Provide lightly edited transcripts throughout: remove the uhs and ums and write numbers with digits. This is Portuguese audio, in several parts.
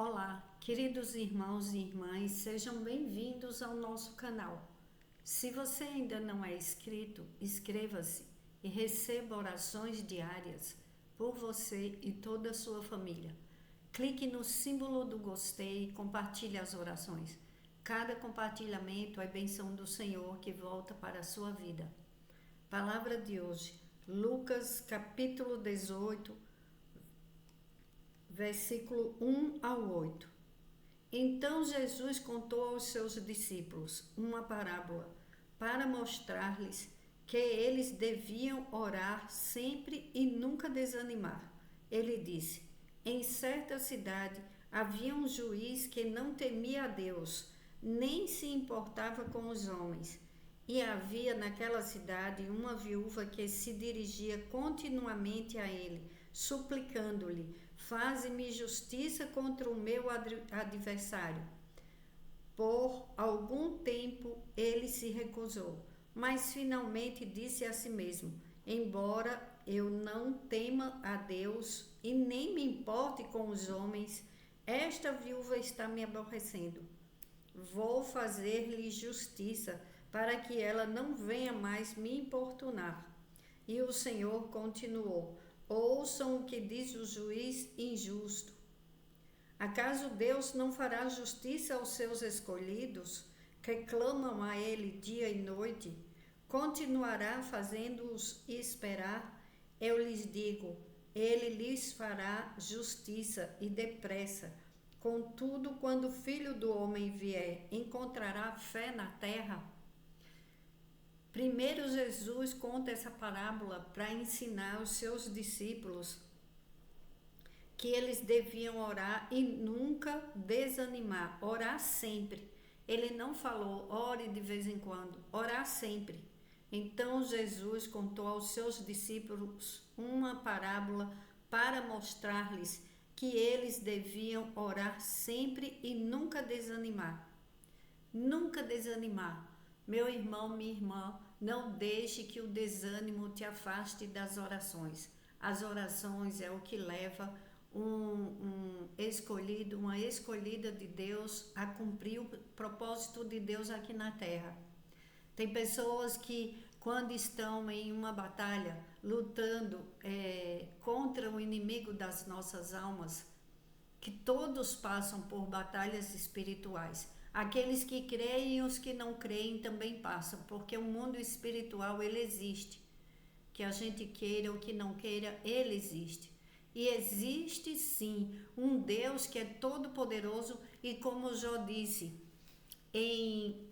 Olá, queridos irmãos e irmãs, sejam bem-vindos ao nosso canal. Se você ainda não é inscrito, inscreva-se e receba orações diárias por você e toda a sua família. Clique no símbolo do gostei e compartilhe as orações. Cada compartilhamento é bênção do Senhor que volta para a sua vida. Palavra de hoje, Lucas capítulo 18, versículo 1 ao 8. Então Jesus contou aos seus discípulos uma parábola para mostrar-lhes que eles deviam orar sempre e nunca desanimar. Ele disse: em certa cidade havia um juiz que não temia a Deus, nem se importava com os homens. E havia naquela cidade uma viúva que se dirigia continuamente a ele, suplicando-lhe: faze-me justiça contra o meu adversário. Por algum tempo ele se recusou, mas finalmente disse a si mesmo: embora eu não tema a Deus e nem me importe com os homens, esta viúva está me aborrecendo. Vou fazer-lhe justiça, para que ela não venha mais me importunar. E o Senhor continuou: ouçam o que diz o juiz injusto. Acaso Deus não fará justiça aos seus escolhidos, que clamam a Ele dia e noite? Continuará fazendo-os esperar? Eu lhes digo, Ele lhes fará justiça e depressa. Contudo, quando o Filho do Homem vier, encontrará fé na terra? Primeiro, Jesus conta essa parábola para ensinar os seus discípulos que eles deviam orar e nunca desanimar, orar sempre. Ele não falou, ore de vez em quando, orar sempre. Então, Jesus contou aos seus discípulos uma parábola para mostrar-lhes que eles deviam orar sempre e nunca desanimar. Nunca desanimar. Meu irmão, minha irmã, não deixe que o desânimo te afaste das orações. As orações é o que leva uma escolhida de Deus a cumprir o propósito de Deus aqui na terra. Tem pessoas que, quando estão em uma batalha, lutando contra o inimigo das nossas almas, que todos passam por batalhas espirituais. Aqueles que creem e os que não creem também passam, porque o mundo espiritual ele existe. Que a gente queira ou que não queira, ele existe. E existe sim um Deus que é todo poderoso e como Jó disse em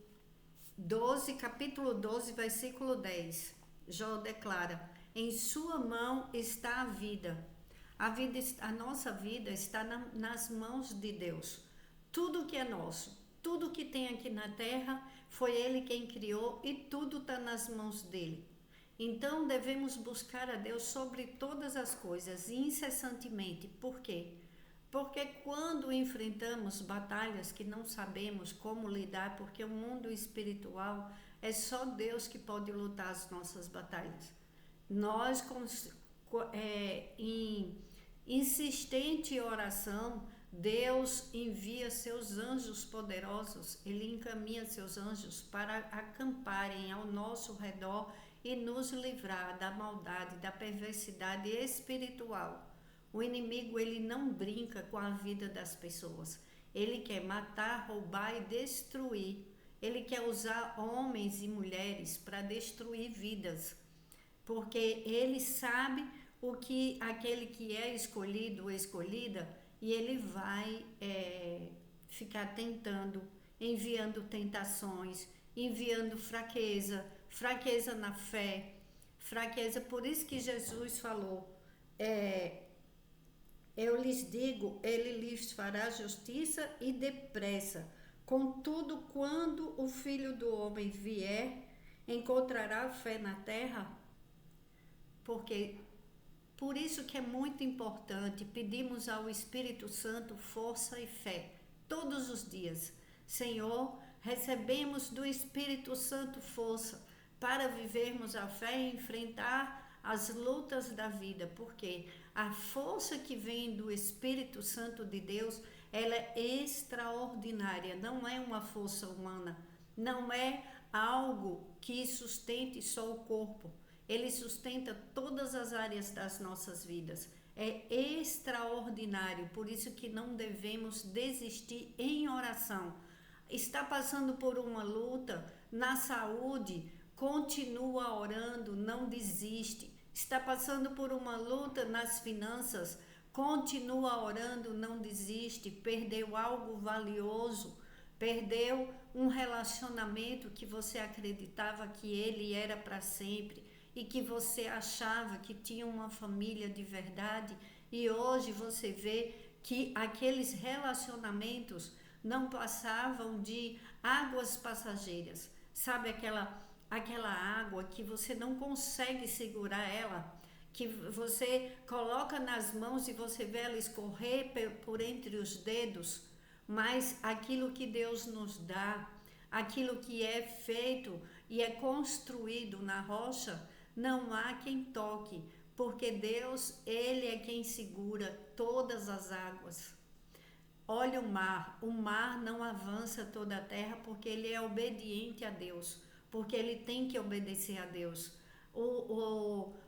capítulo 12, versículo 10, Jó declara: em sua mão está a vida. A nossa vida está nas mãos de Deus. Tudo que é nosso, tudo que tem aqui na terra, foi Ele quem criou e tudo está nas mãos dele. Então devemos buscar a Deus sobre todas as coisas, incessantemente. Por quê? Porque quando enfrentamos batalhas que não sabemos como lidar, porque o mundo espiritual é só Deus que pode lutar as nossas batalhas. Nós, em insistente oração, Deus envia seus anjos poderosos, Ele encaminha seus anjos para acamparem ao nosso redor e nos livrar da maldade, da perversidade espiritual. O inimigo, ele não brinca com a vida das pessoas. Ele quer matar, roubar e destruir. Ele quer usar homens e mulheres para destruir vidas. Porque ele sabe o que aquele que é escolhido ou escolhida, e ele vai ficar tentando, enviando tentações, enviando fraqueza na fé, fraqueza. Por isso que Jesus falou, eu lhes digo, ele lhes fará justiça e depressa. Contudo, quando o Filho do Homem vier, encontrará fé na terra? Por isso que é muito importante pedirmos ao Espírito Santo força e fé todos os dias. Senhor, recebemos do Espírito Santo força para vivermos a fé e enfrentar as lutas da vida, porque a força que vem do Espírito Santo de Deus ela é extraordinária, não é uma força humana, não é algo que sustente só o corpo, ele sustenta todas as áreas das nossas vidas. É extraordinário, por isso que não devemos desistir em oração. Está passando por uma luta na saúde, continua orando, não desiste. Está passando por uma luta nas finanças, continua orando, não desiste. Perdeu algo valioso, perdeu um relacionamento que você acreditava que ele era para sempre e que você achava que tinha uma família de verdade, e hoje você vê que aqueles relacionamentos não passavam de águas passageiras. Sabe aquela água que você não consegue segurar ela, que você coloca nas mãos e você vê ela escorrer por entre os dedos, mas aquilo que Deus nos dá, aquilo que é feito e é construído na rocha, não há quem toque, porque Deus, ele é quem segura todas as águas. Olha o mar não avança toda a terra porque ele é obediente a Deus, porque ele tem que obedecer a Deus.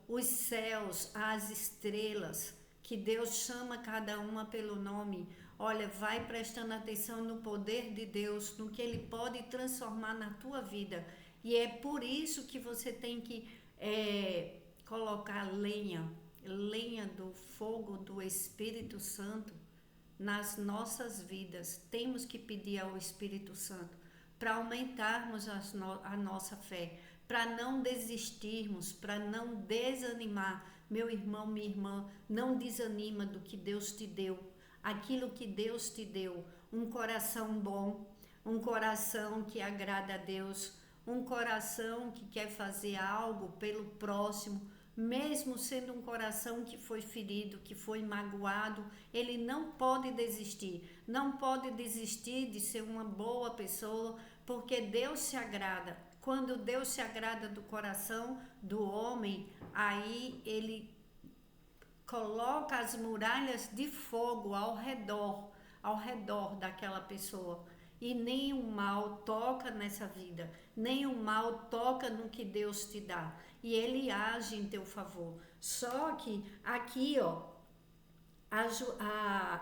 Os céus, as estrelas, que Deus chama cada uma pelo nome. Olha, vai prestando atenção no poder de Deus, no que ele pode transformar na tua vida. E é por isso que você tem que colocar lenha do fogo do Espírito Santo nas nossas vidas. Temos que pedir ao Espírito Santo para aumentarmos a nossa fé, para não desistirmos, para não desanimar. Meu irmão, minha irmã, não desanima do que Deus te deu, aquilo que Deus te deu, um coração bom, um coração que agrada a Deus, um coração que quer fazer algo pelo próximo, mesmo sendo um coração que foi ferido, que foi magoado, ele não pode desistir, não pode desistir de ser uma boa pessoa, porque Deus se agrada. Quando Deus se agrada do coração do homem, aí ele coloca as muralhas de fogo ao redor daquela pessoa. E nenhum mal toca nessa vida, nenhum mal toca no que Deus te dá. E ele age em teu favor. Só que aqui,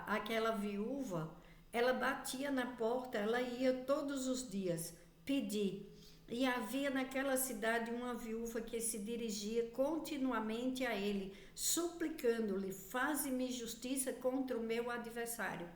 aquela viúva, ela batia na porta, ela ia todos os dias pedir. E havia naquela cidade uma viúva que se dirigia continuamente a ele, suplicando-lhe: faze-me justiça contra o meu adversário.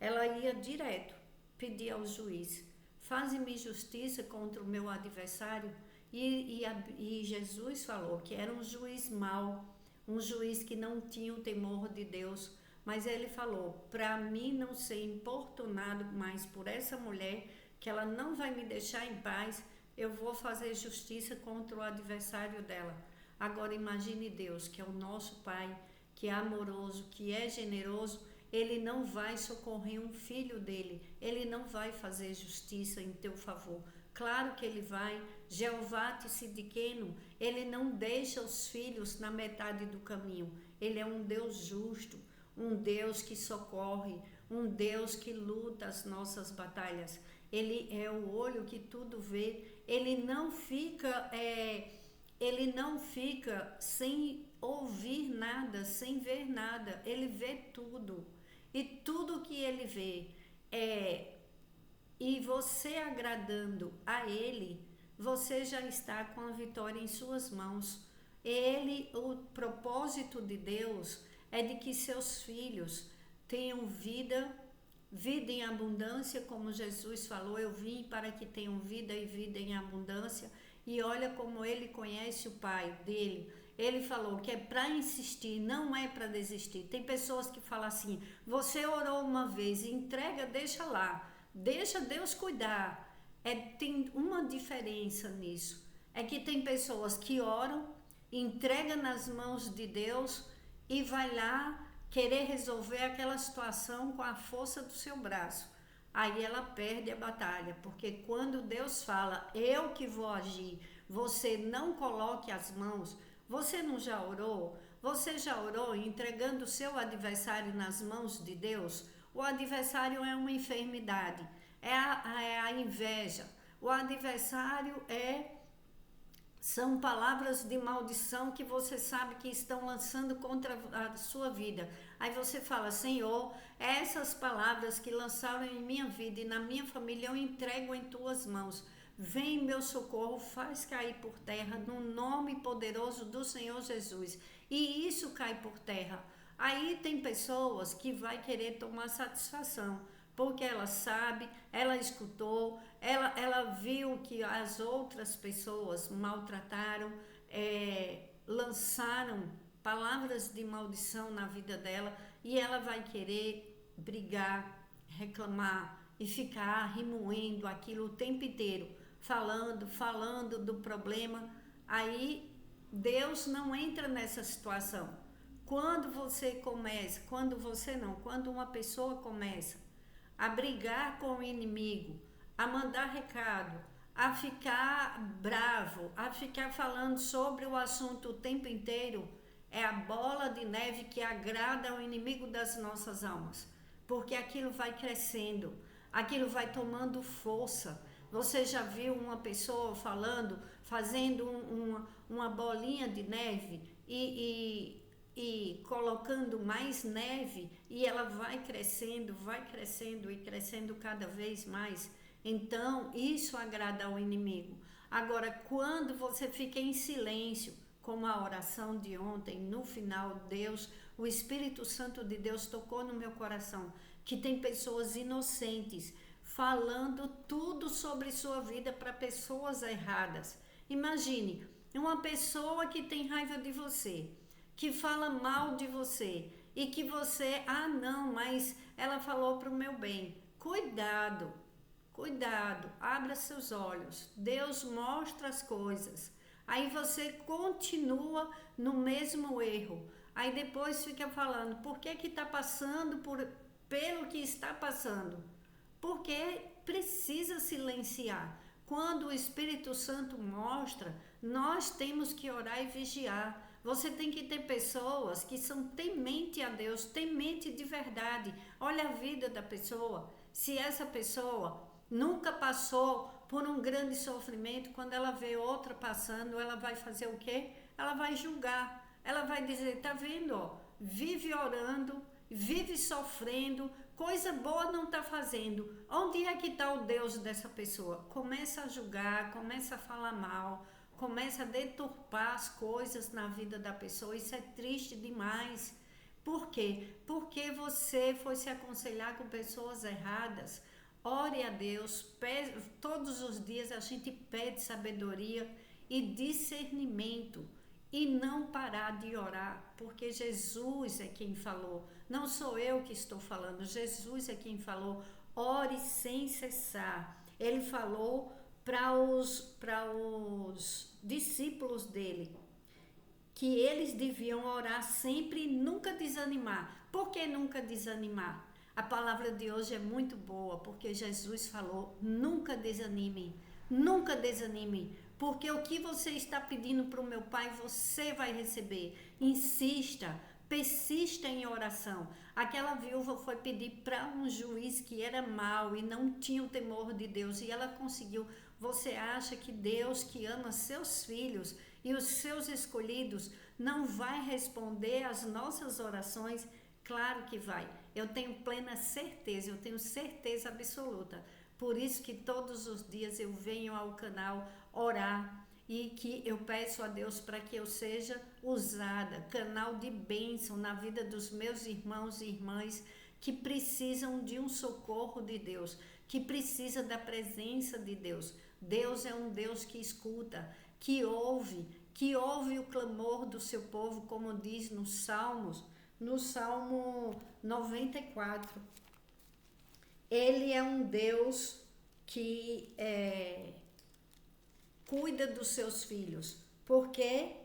Ela ia direto pedir ao juiz: faze-me justiça contra o meu adversário. E Jesus falou que era um juiz mau, um juiz que não tinha o temor de Deus. Mas ele falou: para mim não ser importunado mais por essa mulher, que ela não vai me deixar em paz, eu vou fazer justiça contra o adversário dela. Agora imagine Deus, que é o nosso Pai, que é amoroso, que é generoso. Ele não vai socorrer um filho dele, ele não vai fazer justiça em teu favor. Claro que ele vai. Jeová Tsidkenu, ele não deixa os filhos na metade do caminho. Ele é um Deus justo, um Deus que socorre, um Deus que luta as nossas batalhas. Ele é o olho que tudo vê. Ele não fica sem ouvir nada, sem ver nada. Ele vê tudo. E tudo que ele vê e você agradando a ele, você já está com a vitória em suas mãos. O propósito de Deus é de que seus filhos tenham vida em abundância, como Jesus falou: eu vim para que tenham vida e vida em abundância. E olha como ele conhece o Pai dele. Ele falou que é para insistir, não é para desistir. Tem pessoas que falam assim: você orou uma vez, entrega, deixa lá, deixa Deus cuidar. Tem uma diferença nisso. É que tem pessoas que oram, entrega nas mãos de Deus e vai lá querer resolver aquela situação com a força do seu braço. Aí ela perde a batalha, porque quando Deus fala: eu que vou agir, você não coloque as mãos. Você não já orou? Você já orou entregando o seu adversário nas mãos de Deus? O adversário é uma enfermidade, é a inveja. O adversário são palavras de maldição que você sabe que estão lançando contra a sua vida. Aí você fala: Senhor, essas palavras que lançaram em minha vida e na minha família eu entrego em tuas mãos. Vem em meu socorro, faz cair por terra no nome poderoso do Senhor Jesus. E isso cai por terra. Aí tem pessoas que vai querer tomar satisfação, porque ela sabe, ela escutou, ela viu que as outras pessoas maltrataram, lançaram palavras de maldição na vida dela, e ela vai querer brigar, reclamar e ficar remoendo aquilo o tempo inteiro, falando do problema. Aí Deus não entra nessa situação. Quando uma pessoa começa a brigar com o inimigo, a mandar recado, a ficar bravo, a ficar falando sobre o assunto o tempo inteiro, é a bola de neve que agrada ao inimigo das nossas almas, porque aquilo vai crescendo, aquilo vai tomando força. Você já viu uma pessoa fazendo uma bolinha de neve e colocando mais neve, e ela vai crescendo e crescendo cada vez mais? Então isso agrada ao inimigo. Agora, quando você fica em silêncio, como a oração de ontem, no final, o Espírito Santo de Deus tocou no meu coração, que tem pessoas inocentes falando tudo sobre sua vida para pessoas erradas. Imagine, uma pessoa que tem raiva de você, que fala mal de você, e que você, não, mas ela falou para o meu bem. Cuidado, abra seus olhos. Deus mostra as coisas. Aí você continua no mesmo erro. Aí depois fica falando: por que está passando pelo que está passando? Porque precisa silenciar. Quando o Espírito Santo mostra, nós temos que orar e vigiar. Você tem que ter pessoas que são temente a Deus, temente de verdade. Olha a vida da pessoa. Se essa pessoa nunca passou por um grande sofrimento, quando ela vê outra passando, ela vai fazer o quê? Ela vai julgar. Ela vai dizer: tá vendo, ó, vive orando, vive sofrendo, coisa boa não está fazendo. Onde é que está o Deus dessa pessoa? Começa a julgar, começa a falar mal, começa a deturpar as coisas na vida da pessoa. Isso é triste demais. Por quê? Porque você foi se aconselhar com pessoas erradas. Ore a Deus, todos os dias a gente pede sabedoria e discernimento, e não parar de orar, porque Jesus é quem falou, não sou eu que estou falando, Jesus é quem falou: ore sem cessar. Ele falou para os discípulos dele que eles deviam orar sempre e nunca desanimar. Por que nunca desanimar? A palavra de hoje é muito boa, porque Jesus falou: nunca desanimem, porque o que você está pedindo para o meu Pai, você vai receber. Insista, persista em oração. Aquela viúva foi pedir para um juiz que era mau e não tinha o temor de Deus, e ela conseguiu. Você acha que Deus, que ama seus filhos e os seus escolhidos, não vai responder às nossas orações? Claro que vai. Eu tenho plena certeza, eu tenho certeza absoluta. Por isso que todos os dias eu venho ao canal orar, e que eu peço a Deus para que eu seja usada, canal de bênção na vida dos meus irmãos e irmãs que precisam de um socorro de Deus, que precisa da presença de Deus. Deus é um Deus que escuta, que ouve o clamor do seu povo, como diz no Salmo 94. Ele é um Deus que cuida dos seus filhos, porque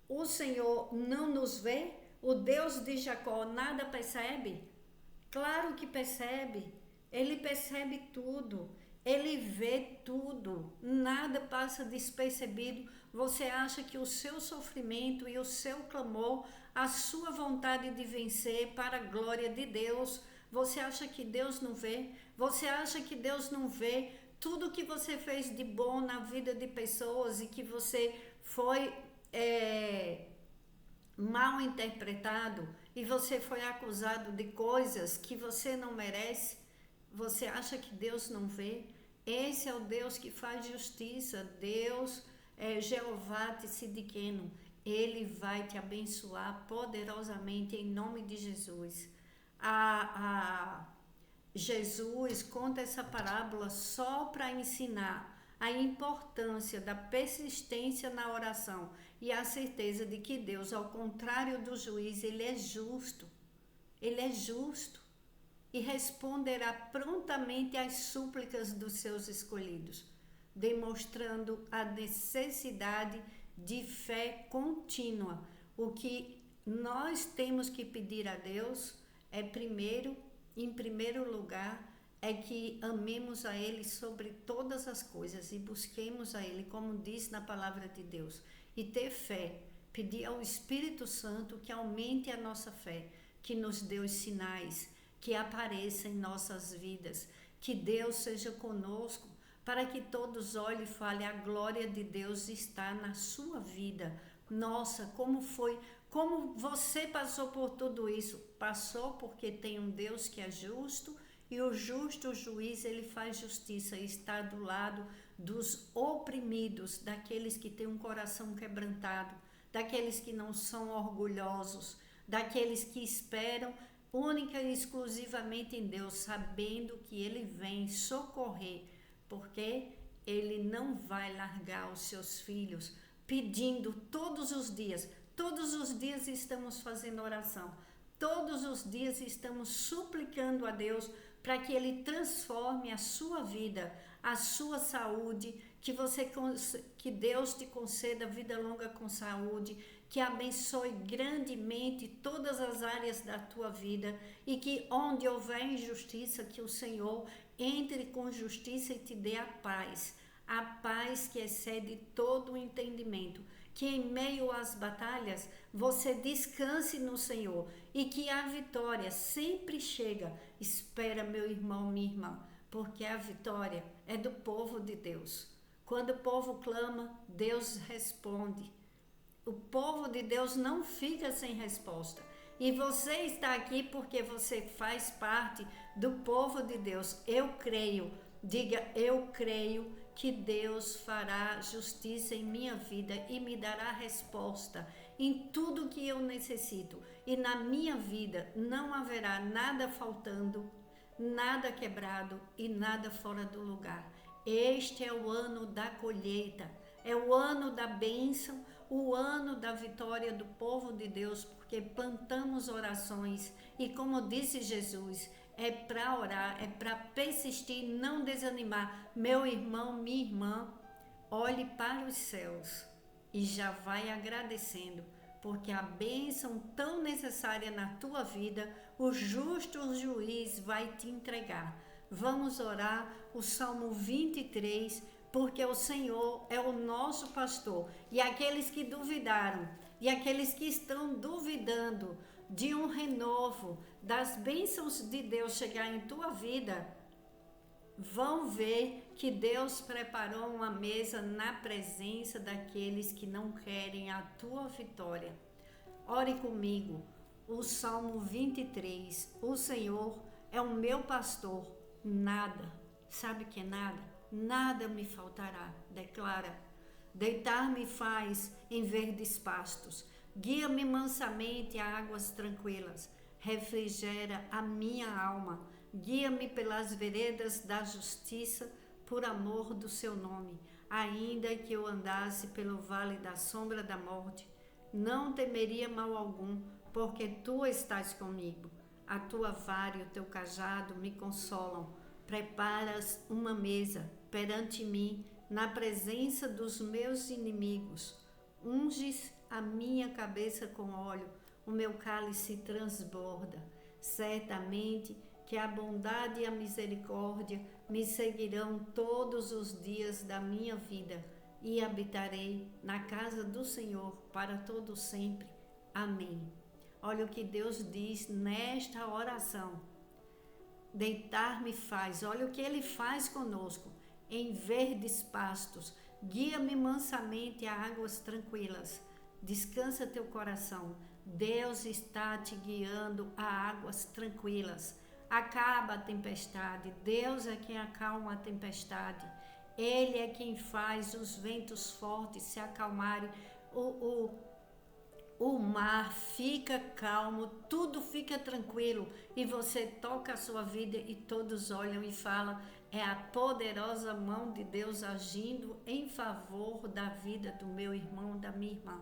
o Senhor não nos vê. O Deus de Jacó nada percebe? Claro que percebe. Ele percebe tudo, ele vê tudo, nada passa despercebido. Você acha que o seu sofrimento e o seu clamor, a sua vontade de vencer para a glória de Deus, Você acha que Deus não vê? Você acha que Deus não vê tudo que você fez de bom na vida de pessoas e que você foi mal interpretado e você foi acusado de coisas que você não merece? Você acha que Deus não vê? Esse é o Deus que faz justiça. Deus é Jeová Tsidkenu. Ele vai te abençoar poderosamente em nome de Jesus. Jesus conta essa parábola só para ensinar a importância da persistência na oração e a certeza de que Deus, ao contrário do juiz, ele é justo. Ele é justo e responderá prontamente às súplicas dos seus escolhidos, demonstrando a necessidade de fé contínua. O que nós temos que pedir a Deus é em primeiro lugar, é que amemos a Ele sobre todas as coisas e busquemos a Ele, como diz na palavra de Deus, e ter fé, pedir ao Espírito Santo que aumente a nossa fé, que nos dê os sinais, que apareça em nossas vidas, que Deus seja conosco, para que todos olhem e falem, a glória de Deus está na sua vida. Nossa, como foi, como você passou por tudo isso? Passou porque tem um Deus que é justo, e o justo juiz, ele faz justiça e está do lado dos oprimidos, daqueles que têm um coração quebrantado, daqueles que não são orgulhosos, daqueles que esperam única e exclusivamente em Deus, sabendo que Ele vem socorrer, porque Ele não vai largar os seus filhos, pedindo todos os dias estamos fazendo oração, todos os dias estamos suplicando a Deus para que Ele transforme a sua vida, a sua saúde, que Deus te conceda vida longa com saúde, que abençoe grandemente todas as áreas da tua vida e que onde houver injustiça, que o Senhor entre com justiça e te dê a paz que excede todo o entendimento, que em meio às batalhas você descanse no Senhor e que a vitória sempre chega. Espera, meu irmão, minha irmã, porque a vitória é do povo de Deus. Quando o povo clama, Deus responde. O povo de Deus não fica sem resposta. E você está aqui porque você faz parte do povo de Deus. Eu creio, diga, eu creio que Deus fará justiça em minha vida e me dará resposta em tudo que eu necessito. E na minha vida não haverá nada faltando, nada quebrado e nada fora do lugar. Este é o ano da colheita, é o ano da bênção, o ano da vitória do povo de Deus, porque plantamos orações e, como disse Jesus, é para orar, é para persistir, não desanimar. Meu irmão, minha irmã, olhe para os céus e já vai agradecendo, porque a bênção tão necessária na tua vida, o justo juiz vai te entregar. Vamos orar o Salmo 23, porque o Senhor é o nosso pastor. E aqueles que duvidaram, e aqueles que estão duvidando de um renovo, das bênçãos de Deus chegar em tua vida, vão ver que Deus preparou uma mesa na presença daqueles que não querem a tua vitória. Ore comigo, o Salmo 23, o Senhor é o meu pastor, nada, sabe que é nada? Nada me faltará, declara. Deitar-me faz em verdes pastos, guia-me mansamente a águas tranquilas, refrigera a minha alma, guia-me pelas veredas da justiça, por amor do seu nome. Ainda que eu andasse pelo vale da sombra da morte, não temeria mal algum, porque tu estás comigo. A tua vara e o teu cajado me consolam. Preparas uma mesa perante mim, na presença dos meus inimigos. Unges a minha cabeça com óleo, o meu cálice transborda. Certamente que a bondade e a misericórdia me seguirão todos os dias da minha vida, e habitarei na casa do Senhor para todo sempre. Amém. Olha o que Deus diz nesta oração. Deitar-me faz, olha o que ele faz conosco, em verdes pastos. Guia-me mansamente a águas tranquilas. Descansa teu coração. Deus está te guiando a águas tranquilas. Acaba a tempestade. Deus é quem acalma a tempestade. Ele é quem faz os ventos fortes se acalmarem. O mar fica calmo, tudo fica tranquilo e você toca a sua vida e todos olham e falam: é a poderosa mão de Deus agindo em favor da vida do meu irmão, da minha irmã.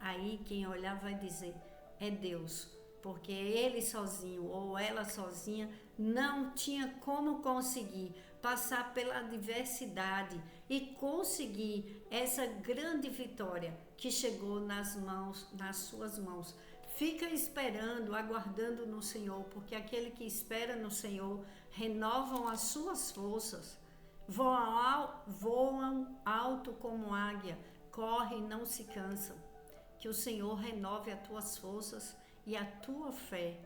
Aí quem olhar vai dizer: é Deus, porque ele sozinho ou ela sozinha não tinha como conseguir passar pela adversidade e conseguir essa grande vitória que chegou nas suas mãos. Fica esperando, aguardando no Senhor, porque aquele que espera no Senhor renovam as suas forças, voam alto como águia, correm e não se cansam. Que o Senhor renove as tuas forças e a tua fé.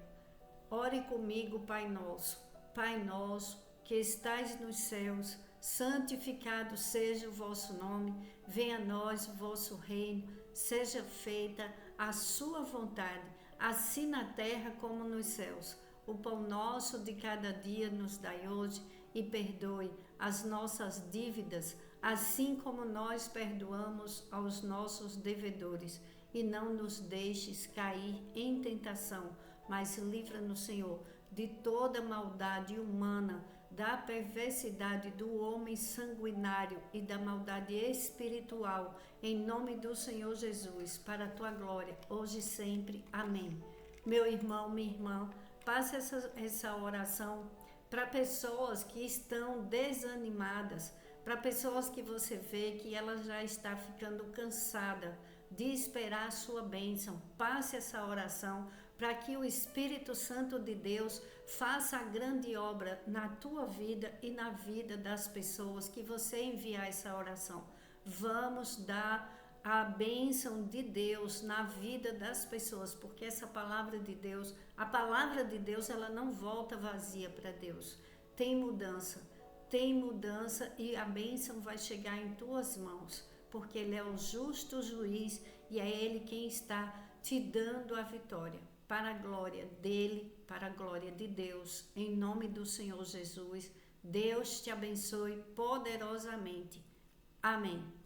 Ore comigo, Pai nosso. Pai nosso, que estais nos céus, santificado seja o vosso nome. Venha a nós o vosso reino. Seja feita a sua vontade, assim na terra como nos céus. O pão nosso de cada dia nos dai hoje, e perdoe as nossas dívidas, assim como nós perdoamos aos nossos devedores. E não nos deixes cair em tentação, mas livra-nos, Senhor, de toda maldade humana, da perversidade do homem sanguinário e da maldade espiritual, em nome do Senhor Jesus, para a tua glória, hoje e sempre. Amém. Meu irmão, minha irmã, passe essa oração para pessoas que estão desanimadas, para pessoas que você vê que ela já está ficando cansada de esperar a sua bênção. Passe essa oração para que o Espírito Santo de Deus faça a grande obra na tua vida e na vida das pessoas que você enviar essa oração. Vamos dar a bênção de Deus na vida das pessoas, porque essa palavra de Deus, a palavra de Deus, ela não volta vazia para Deus. Tem mudança e a bênção vai chegar em tuas mãos, porque Ele é o justo juiz e é Ele quem está te dando a vitória, para a glória dEle, para a glória de Deus, em nome do Senhor Jesus. Deus te abençoe poderosamente. Amém.